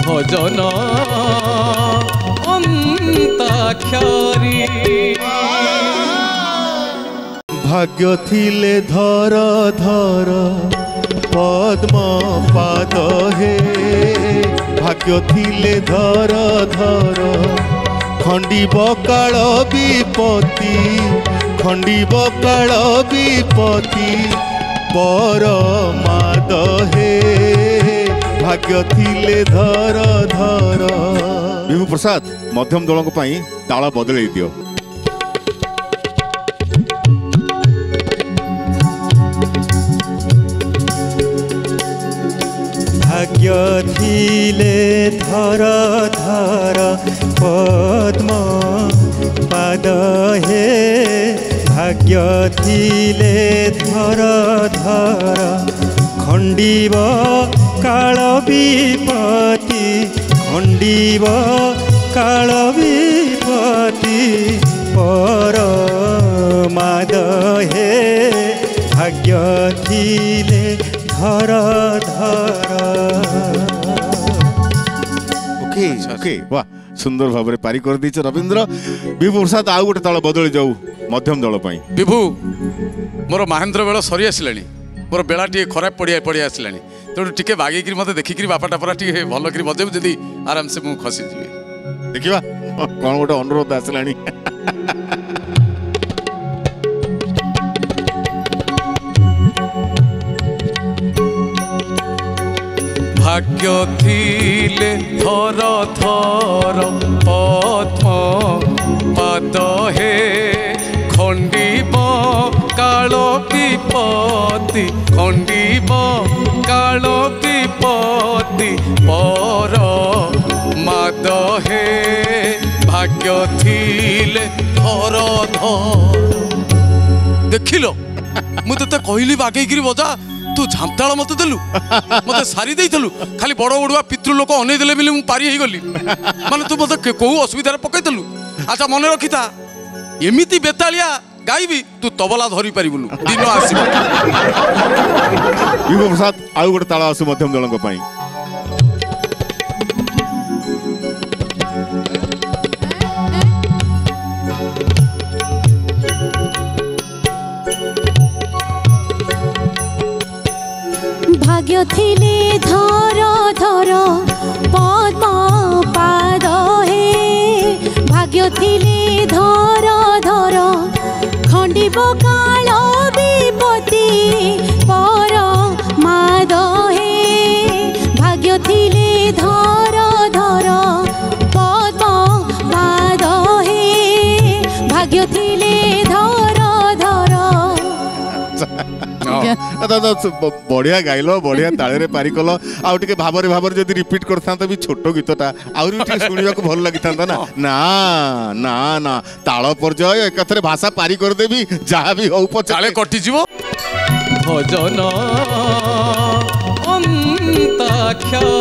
भजन अंताक्षरी भाग्य थिले धर धर पद्म पाद हे भाग्य थिले धर धर खंडिब काल विपत्ति खंडिब काल विपत्ति पर माद हे भाग्य थिले धर धर। विभु प्रसाद मध्यम दल ताल बदल दियो। भाग्य थिले धर धर पद्म पाद हे भाग्य थिले धर धर खंडिब काल विपत्ति खंडिब काल विपत्ति पर माद हे भाग्य थिले धर धर। ओके ओके वाह सुंदर भाव पारी कर दी रवींद्र। विभु प्रसाद आउ गोटे ताल बदली जाऊ मध्यम दल पाई। विभु मोर महेंद्र बेल सरी आसला मोर बेला टी खराब पड़िया पड़िया आसला तेणु टे बागेक मत देखिक बापा टापरा टे भल कर बजेबू जदि आराम से मुझे खसीजी देखा कौन गोटे अनुरोध आसला। भाग्य थिले थर थर पद्म पाद हे खंडिब काल विपत्ति खंडिब काल विपत्ति पर माद हे भाग्य थिले थर थर। देखिल मुझे तो कहली बागेक बजा तू झामताल मत देलु मत सारी देलु खाली बड़ बड़ुआ पितृ लोक अनै देले बोली मु पारी गली माने तू मत कौ असुविधार पकईलु। अच्छा मन रखी था एमती बेतालिया गायबी तू तबला धरी पारिबुनु दिन आसीबो। विभु प्रसाद आउ गोटे ताल आसु मध्यम दल पाई। भाग्य थिले धर धर पद्म पाद हे भाग्य थिले धर धर खंडिब काल विपत्ति पर माद हे भाग्य थिले धर धर पद्म पाद हे भाग्य थिले धर धर। बढ़िया गाइल बढ़िया ताले पारी कल आउे भावर भावर जब रिपीट करता भी छोट गीतटा आउरी शुणा भल लगी था ना ना ना ना ताल पर्याय एक भाषा पारी करदेवी जहाँ भी हो पचाले कटिज भजन अंताक्षरी